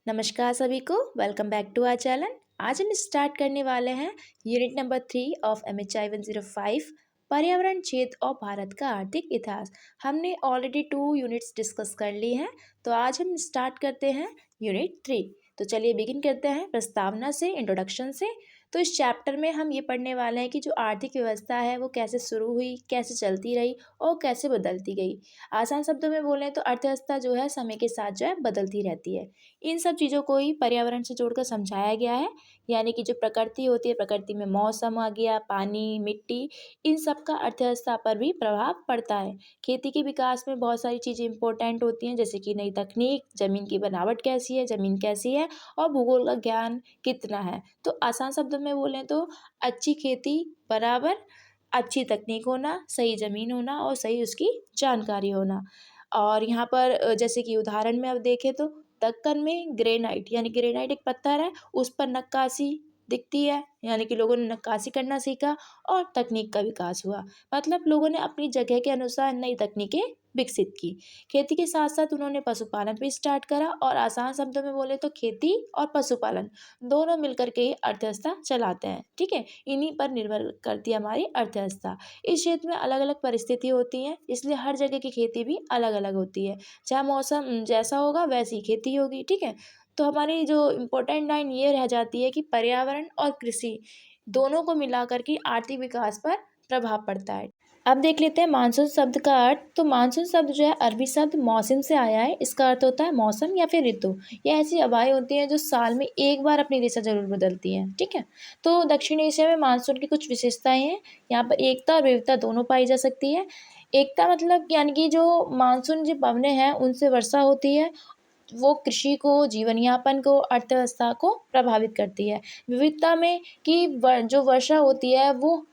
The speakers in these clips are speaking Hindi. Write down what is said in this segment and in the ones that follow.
नमस्कार सभी को, welcome back to our channel. आज हम स्टार्ट करने वाले हैं यूनिट नंबर 3 ऑफ MHI 105 पर्यावरण क्षेत्र और भारत का आर्थिक इतिहास। हमने ऑलरेडी 2 यूनिट्स डिस्कस कर ली हैं, तो आज हम स्टार्ट करते हैं यूनिट 3। तो चलिए बिगिन करते हैं प्रस्तावना से, इंट्रोडक्शन से। तो इस चैप्टर में हम ये पढ़ने वाले हैं कि जो आर्थिक व्यवस्था है वो कैसे शुरू हुई, कैसे चलती रही और कैसे बदलती गई। आसान शब्दों में बोलें तो अर्थव्यवस्था जो है समय के साथ जो है बदलती रहती है। इन सब चीज़ों को ही पर्यावरण से जोड़कर समझाया गया है, यानी कि जो प्रकृति होती है, प्रकृति में मौसम आ गया, पानी, मिट्टी, इन सब का अर्थव्यवस्था पर भी प्रभाव पड़ता है। खेती के विकास में बहुत सारी चीज़ें इंपॉर्टेंट होती हैं, जैसे कि नई तकनीक, ज़मीन की बनावट कैसी है, ज़मीन कैसी है और भूगोल का ज्ञान कितना है। तो आसान शब्दों में बोलें तो अच्छी खेती बराबर अच्छी तकनीक होना, सही ज़मीन होना और सही उसकी जानकारी होना। और यहाँ पर जैसे कि उदाहरण में अब देखें तो दक्कन में ग्रेनाइट, यानी ग्रेनाइट एक पत्थर है, उस पर नक्काशी दिखती है, यानी कि लोगों ने नक्काशी करना सीखा और तकनीक का विकास हुआ। मतलब लोगों ने अपनी जगह के अनुसार नई तकनीकें विकसित की। खेती के साथ साथ उन्होंने पशुपालन भी स्टार्ट करा, और आसान शब्दों में बोले तो खेती और पशुपालन दोनों मिलकर के ही अर्थव्यवस्था चलाते हैं। ठीक है, इन्हीं पर निर्भर करती है हमारी अर्थव्यवस्था। इस क्षेत्र में अलग अलग परिस्थिति होती हैं, इसलिए हर जगह की खेती भी अलग अलग होती है। जहाँ मौसम जैसा होगा वैसी खेती होगी। ठीक है, तो हमारी जो इम्पोर्टेंट लाइन ये रह जाती है कि पर्यावरण और कृषि दोनों को मिलाकर के आर्थिक विकास पर प्रभाव पड़ता है। अब देख लेते हैं मानसून शब्द का अर्थ। तो मानसून शब्द जो है अरबी शब्द मौसम से आया है। इसका अर्थ होता है मौसम या फिर ऋतु। ये ऐसी हवाएं होती हैं जो साल में एक बार अपनी दिशा जरूर बदलती हैं। ठीक है, तो दक्षिण एशिया में मानसून की कुछ विशेषताएं हैं। यहाँ पर एकता और विविधता दोनों पाई जा सकती है। एकता मतलब यानी कि जो मानसून जो पवनें हैं उनसे वर्षा होती है, वो कृषि को, जीवन यापन को, अर्थव्यवस्था को प्रभावित करती है। विविधता में कि जो वर्षा होती है वो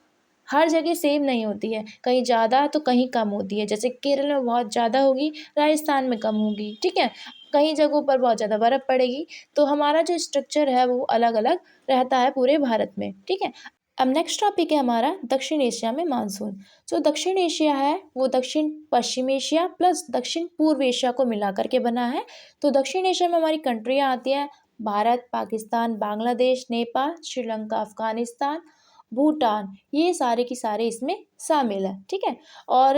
हर जगह सेम नहीं होती है, कहीं ज़्यादा तो कहीं कम होती है। जैसे केरल में बहुत ज़्यादा होगी, राजस्थान में कम होगी। ठीक है, कई जगहों पर बहुत ज़्यादा बर्फ़ पड़ेगी। तो हमारा जो स्ट्रक्चर है वो अलग अलग रहता है पूरे भारत में। ठीक है, अब नेक्स्ट टॉपिक है हमारा दक्षिण एशिया में मानसून। जो दक्षिण एशिया है वो दक्षिण पश्चिम एशिया प्लस दक्षिण पूर्व एशिया को मिला करके बना है। तो दक्षिण एशिया में हमारी कंट्रियाँ आती हैं भारत, पाकिस्तान, बांग्लादेश, नेपाल, श्रीलंका, अफगानिस्तान, भूटान, ये सारे की सारे इसमें शामिल है। ठीक है, और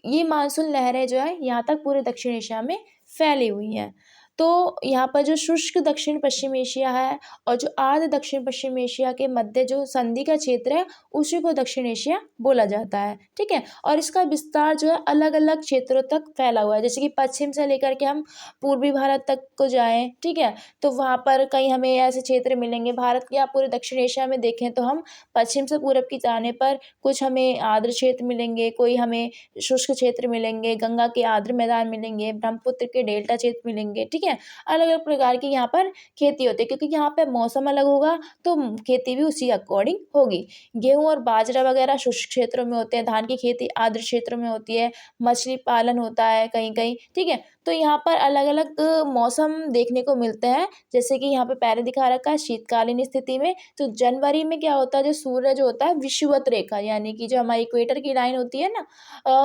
ये मानसून लहरें जो है यहाँ तक पूरे दक्षिण एशिया में फैली हुई हैं। तो यहाँ पर जो शुष्क दक्षिण पश्चिम एशिया है और जो आर्द्र दक्षिण पश्चिम एशिया के मध्य जो संधि का क्षेत्र है उसी को दक्षिण एशिया बोला जाता है। ठीक है, और इसका विस्तार जो है अलग अलग क्षेत्रों तक फैला हुआ है। जैसे कि पश्चिम से लेकर के हम पूर्वी भारत तक को जाएं, ठीक है, तो वहाँ पर कहीं हमें ऐसे क्षेत्र मिलेंगे। भारत या पूरे दक्षिण एशिया में देखें तो हम पश्चिम से पूरब की जाने पर कुछ हमें आर्द्र क्षेत्र मिलेंगे, कोई हमें शुष्क क्षेत्र मिलेंगे, गंगा के आर्द्र मैदान मिलेंगे, ब्रह्मपुत्र के डेल्टा क्षेत्र मिलेंगे। ठीक है, अलग अलग प्रकार की यहाँ पर खेती होती है, क्योंकि यहाँ पे मौसम अलग होगा तो खेती भी उसी अकॉर्डिंग होगी। गेहूं और बाजरा वगैरह शुष्क क्षेत्रों में होते हैं, धान की खेती आर्द्र क्षेत्रों में होती है, मछली पालन होता है कहीं कहीं। ठीक है, तो यहाँ पर अलग अलग मौसम देखने को मिलते हैं। जैसे कि यहाँ पे पहले दिखा रखा है शीतकालीन स्थिति में, तो जनवरी में क्या होता है, जो सूर्य जो होता है विषुवत रेखा, यानी कि जो हमारी इक्वेटर की लाइन होती है ना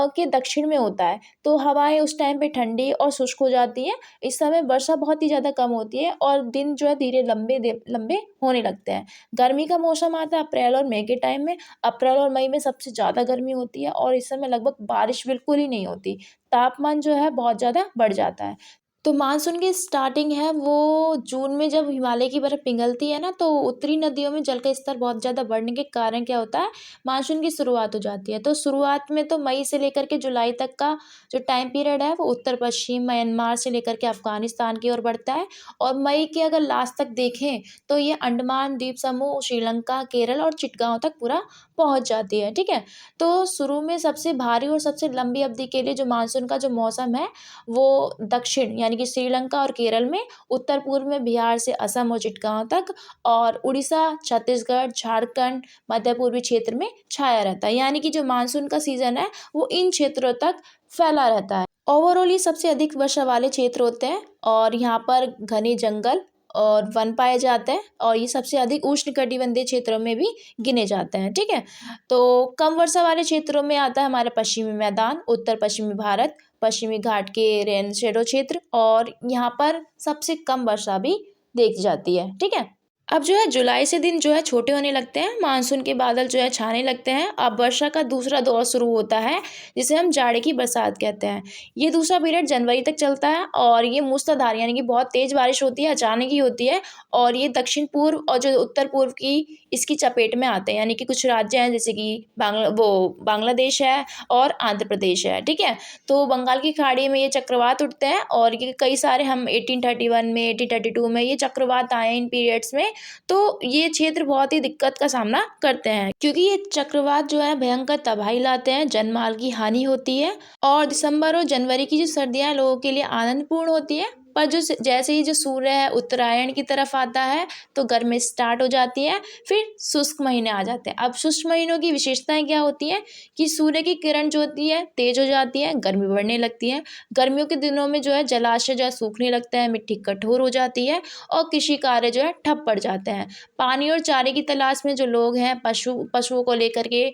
के दक्षिण में होता है, तो हवाएं उस टाइम पे ठंडी और शुष्क हो जाती हैं। इस समय वर्षा बहुत ही ज़्यादा कम होती है और दिन जो है धीरे लंबे लंबे होने लगते हैं। गर्मी का मौसम आता है अप्रैल और मई के टाइम में। अप्रैल और मई में सबसे ज़्यादा गर्मी होती है और इस समय लगभग बारिश बिल्कुल ही नहीं होती। तापमान जो है बहुत ज़्यादा बढ़ जाता है। तो मानसून की स्टार्टिंग है वो जून में, जब हिमालय की बर्फ़ पिघलती है ना, तो उत्तरी नदियों में जल का स्तर बहुत ज़्यादा बढ़ने के कारण क्या होता है, मानसून की शुरुआत हो जाती है। तो शुरुआत में तो मई से लेकर के जुलाई तक का जो टाइम पीरियड है वो उत्तर पश्चिम म्यांमार से लेकर के अफगानिस्तान की ओर बढ़ता है। और मई के अगर लास्ट तक देखें तो ये अंडमान द्वीप समूह, श्रीलंका, केरल और चिटगांव तक पूरा पहुंच जाती है। ठीक है, तो शुरू में सबसे भारी और सबसे लंबी अवधि के लिए जो मानसून का जो मौसम है वो दक्षिण यानी कि श्रीलंका और केरल में, उत्तर पूर्व में बिहार से असम और चिटगांव तक, और उड़ीसा, छत्तीसगढ़, झारखंड, मध्य पूर्वी क्षेत्र में छाया रहता है। यानी कि जो मानसून का सीजन है वो इन क्षेत्रों तक फैला रहता है। ओवरऑल ये सबसे अधिक वर्षा वाले क्षेत्र होते हैं और यहाँ पर घने जंगल और वन पाए जाते हैं, और ये सबसे अधिक उष्णकटिबंधीय क्षेत्रों में भी गिने जाते हैं। ठीक है, तो कम वर्षा वाले क्षेत्रों में आता है हमारा पश्चिमी मैदान, उत्तर पश्चिमी भारत, पश्चिमी घाट के रेन शेडो क्षेत्र, और यहाँ पर सबसे कम वर्षा भी देखी जाती है। ठीक है, अब जो है जुलाई से दिन जो है छोटे होने लगते हैं, मानसून के बादल जो है छाने लगते हैं। अब वर्षा का दूसरा दौर शुरू होता है, जिसे हम जाड़े की बरसात कहते हैं। ये दूसरा पीरियड जनवरी तक चलता है और ये मूसलाधार यानी कि बहुत तेज बारिश होती है, अचानक ही होती है, और ये दक्षिण पूर्व और जो उत्तर पूर्व की इसकी चपेट में आते हैं। यानी कि कुछ राज्य हैं जैसे कि बांग्लादेश है और आंध्र प्रदेश है। ठीक है, तो बंगाल की खाड़ी में ये चक्रवात उठते हैं, और ये कई सारे हम 1831 में 1832 में ये चक्रवात आए इन पीरियड्स में। तो ये क्षेत्र बहुत ही दिक्कत का सामना करते हैं, क्योंकि ये चक्रवात जो है भयंकर तबाही लाते हैं, जनमाल की हानि होती है। और दिसंबर और जनवरी की जो सर्दियां लोगों के लिए आनंदपूर्ण होती है, पर जो जैसे ही जो सूर्य है उत्तरायण की तरफ आता है तो गर्मी स्टार्ट हो जाती है, फिर शुष्क महीने आ जाते हैं। अब शुष्क महीनों की विशेषताएं क्या होती हैं कि सूर्य की किरण जो होती है तेज हो जाती है, गर्मी बढ़ने लगती है। गर्मियों के दिनों में जो है जलाशय जो है सूखने लगता है, मिट्टी कठोर हो जाती है और कृषि कार्य जो है ठप पड़ जाते हैं। पानी और चारे की तलाश में जो लोग हैं पशुओं को लेकर के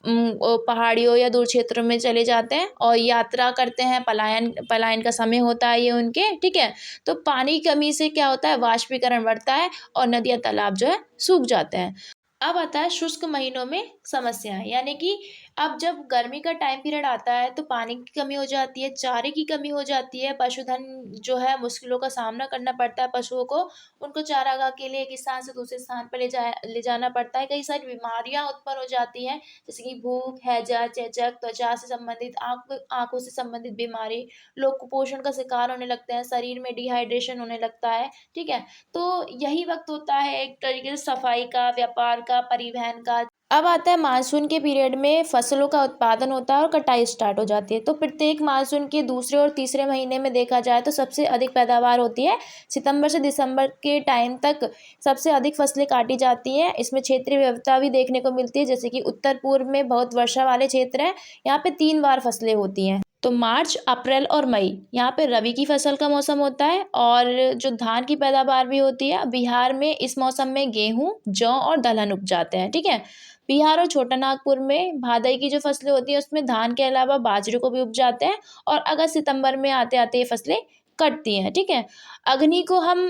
पहाड़ियों या दूर क्षेत्रों में चले जाते हैं और यात्रा करते हैं। पलायन पलायन का समय होता है ये उनके। ठीक है, तो पानी की कमी से क्या होता है, वाष्पीकरण बढ़ता है और नदियाँ तालाब जो है सूख जाते हैं। अब आता है शुष्क महीनों में समस्याएं, यानी कि अब जब गर्मी का टाइम पीरियड आता है तो पानी की कमी हो जाती है, चारे की कमी हो जाती है, पशुधन जो है मुश्किलों का सामना करना पड़ता है पशुओं को। उनको चारागाह के लिए एक स्थान से दूसरे स्थान पर ले जाना पड़ता है। कई सारी बीमारियां उत्पन्न हो जाती हैं, जैसे कि भूख, हैजा, चेचक, त्वचा से संबंधित, आंखों से संबंधित बीमारी। लोग कुपोषण का शिकार होने लगते हैं, शरीर में डिहाइड्रेशन होने लगता है। ठीक है, तो यही वक्त होता है एक तरीके से सफाई का, व्यापार का, परिवहन का। अब आता है मानसून के पीरियड में फसलों का उत्पादन होता है और कटाई स्टार्ट हो जाती है। तो प्रत्येक मानसून के दूसरे और तीसरे महीने में देखा जाए तो सबसे अधिक पैदावार होती है। सितंबर से दिसंबर के टाइम तक सबसे अधिक फसलें काटी जाती हैं। इसमें क्षेत्रीय विविधता भी देखने को मिलती है, जैसे कि उत्तर पूर्व में बहुत वर्षा वाले क्षेत्र हैं, यहाँ पे 3 बार फसलें होती हैं। तो मार्च, अप्रैल और मई यहाँ पे रबी की फसल का मौसम होता है, और जो धान की पैदावार भी होती है। बिहार में इस मौसम में गेहूं, जौ और दलहन उपजाते हैं। ठीक है, बिहार और छोटा नागपुर में भादई की जो फसलें होती हैं उसमें धान के अलावा बाजरे को भी उपजाते हैं, और अगस्त सितंबर में आते आते ये फसलें कटती हैं। ठीक है, अग्नि को हम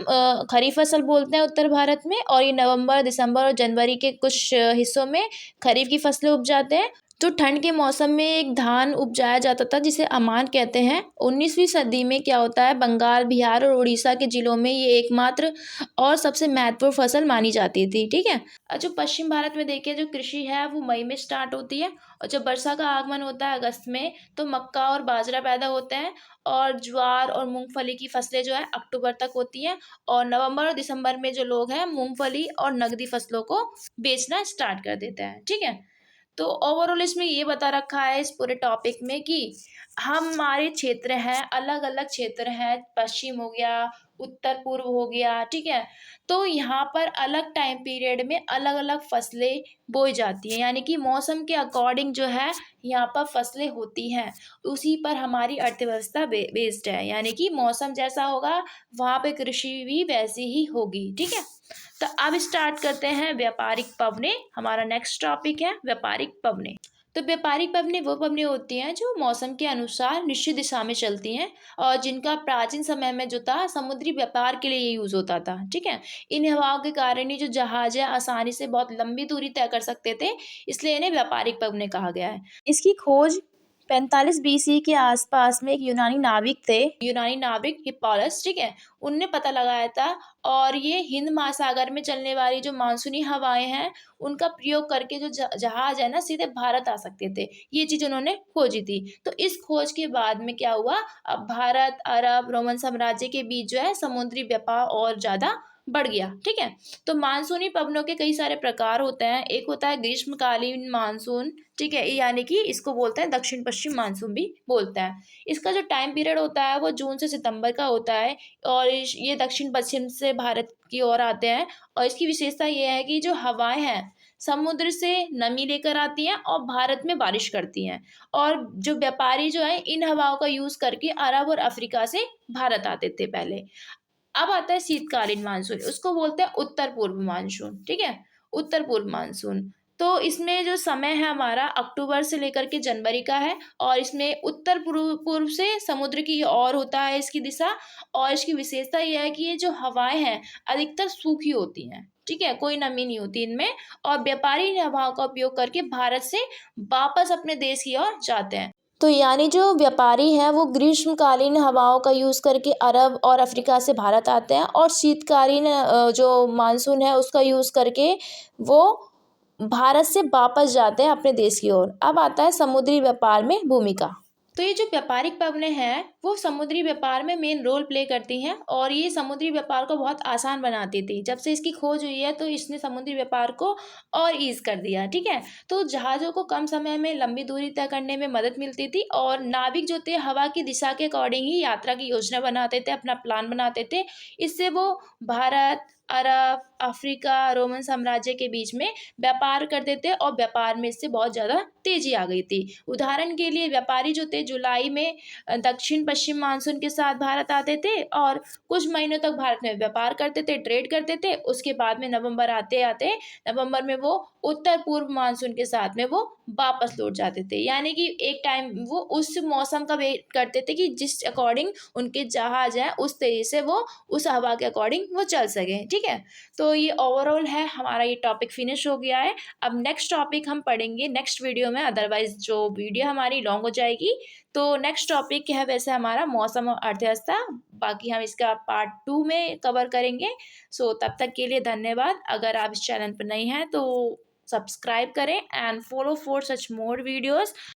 खरीफ फसल बोलते हैं उत्तर भारत में, और ये नवंबर, दिसंबर और जनवरी के कुछ हिस्सों में खरीफ की फसलें उपजाते हैं। तो ठंड के मौसम में एक धान उपजाया जाता था जिसे अमान कहते हैं। 19वीं सदी में क्या होता है, बंगाल, बिहार और उड़ीसा के जिलों में ये एकमात्र और सबसे महत्वपूर्ण फसल मानी जाती थी। ठीक है, जो पश्चिम भारत में देखिए जो कृषि है वो मई में स्टार्ट होती है, और जब वर्षा का आगमन होता है अगस्त में, तो मक्का और बाजरा पैदा होते हैं, और ज्वार और मूंगफली की फसलें जो है अक्टूबर तक होती हैं, और नवंबर और दिसंबर में जो लोग हैं मूंगफली और नकदी फसलों को बेचना स्टार्ट कर देते हैं। ठीक है, तो ओवरऑल इसमें ये बता रखा है इस पूरे टॉपिक में कि हमारे क्षेत्र हैं, अलग अलग क्षेत्र हैं, पश्चिम हो गया, उत्तर पूर्व हो गया। ठीक है, तो यहाँ पर अलग टाइम पीरियड में अलग अलग फसलें बोई जाती हैं, यानी कि मौसम के अकॉर्डिंग जो है यहाँ पर फसलें होती हैं। उसी पर हमारी अर्थव्यवस्था बेस्ड है, यानी कि मौसम जैसा होगा वहाँ पे कृषि भी वैसी ही होगी। ठीक है, तो अब स्टार्ट करते हैं व्यापारिक पवने। हमारा नेक्स्ट टॉपिक है व्यापारिक पवने। तो व्यापारिक पवने वो पवने होती हैं जो मौसम के अनुसार निश्चित दिशा में चलती हैं, और जिनका प्राचीन समय में जो था समुद्री व्यापार के लिए यूज होता था। ठीक है, इन हवाओं के कारण ही जो जहाज है आसानी से बहुत लंबी दूरी तय कर सकते थे, इसलिए इन्हें व्यापारिक पवने कहा गया है। इसकी खोज 45 BC के आसपास में एक यूनानी नाविक थे, यूनानी नाविक हिप्पालस। ठीक है, उनने पता लगाया था, और ये हिंद महासागर में चलने वाली जो मानसूनी हवाएं हैं उनका प्रयोग करके जो जहाज है ना सीधे भारत आ सकते थे। ये चीज उन्होंने खोजी थी। तो इस खोज के बाद में क्या हुआ, अब भारत, अरब, रोमन साम्राज्य के बीच जो है समुद्री व्यापार और ज्यादा बढ़ गया। ठीक है, तो मानसूनी पवनों के कई सारे प्रकार होते हैं। एक होता है ग्रीष्मकालीन मानसून। ठीक है, यानी कि इसको बोलते हैं दक्षिण पश्चिम मानसून भी बोलते हैं। इसका जो टाइम पीरियड होता है वो जून से सितंबर का होता है, और ये दक्षिण पश्चिम से भारत की ओर आते हैं। और इसकी विशेषता ये है कि जो हवाएं हैं समुद्र से नमी लेकर आती हैं और भारत में बारिश करती हैं, और जो व्यापारी जो है इन हवाओं का यूज करके अरब और अफ्रीका से भारत आते थे पहले। अब आता है शीतकालीन मानसून, उसको बोलते हैं उत्तर पूर्व मानसून। ठीक है, उत्तर पूर्व मानसून तो इसमें जो समय है हमारा अक्टूबर से लेकर के जनवरी का है, और इसमें उत्तर पूर्व पूर्व से समुद्र की ओर होता है इसकी दिशा। और इसकी विशेषता यह है कि ये जो हवाएं हैं अधिकतर सूखी होती हैं, ठीक है, कोई नमी नहीं होती इनमें। और व्यापारी इन हवाओं का उपयोग करके भारत से वापस अपने देश की ओर जाते हैं। तो यानी जो व्यापारी हैं वो ग्रीष्मकालीन हवाओं का यूज़ करके अरब और अफ्रीका से भारत आते हैं, और शीतकालीन जो मानसून है उसका यूज़ करके वो भारत से वापस जाते हैं अपने देश की ओर। अब आता है समुद्री व्यापार में भूमिका। तो ये जो व्यापारिक पवनें हैं वो समुद्री व्यापार में मेन रोल प्ले करती हैं, और ये समुद्री व्यापार को बहुत आसान बनाती थी। जब से इसकी खोज हुई है तो इसने समुद्री व्यापार को और ईज़ कर दिया, ठीक है। तो जहाज़ों को कम समय में लंबी दूरी तय करने में मदद मिलती थी, और नाविक जो थे हवा की दिशा के अकॉर्डिंग ही यात्रा की योजना बनाते थे, अपना प्लान बनाते थे। इससे वो भारत, अरब, अफ्रीका, रोमन साम्राज्य के बीच में व्यापार करते थे, और व्यापार में इससे बहुत ज़्यादा तेज़ी आ गई थी। उदाहरण के लिए व्यापारी जो थे जुलाई में दक्षिण पश्चिम मानसून के साथ भारत आते थे, और कुछ महीनों तक भारत में व्यापार करते थे, ट्रेड करते थे। उसके बाद में नवंबर आते आते नवंबर में वो उत्तर पूर्व मानसून के साथ में वो वापस लौट जाते थे। यानी कि एक टाइम वो उस मौसम का वेट करते थे कि जिस अकॉर्डिंग उनके जहाज हैं उस तरीके से वो उस हवा के अकॉर्डिंग वो चल सकें, ठीक है। तो ये ओवरऑल है हमारा, ये टॉपिक फिनिश हो गया है। अब नेक्स्ट टॉपिक हम पढ़ेंगे नेक्स्ट वीडियो में, अदरवाइज जो वीडियो हमारी लॉन्ग हो जाएगी। तो नेक्स्ट टॉपिक है वैसे हमारा मौसम और अर्थव्यवस्था, बाकी हम इसका पार्ट 2 में कवर करेंगे। सो तब तक के लिए धन्यवाद। अगर आप इस चैनल पर नए हैं तो सब्सक्राइब करें and follow for such more videos.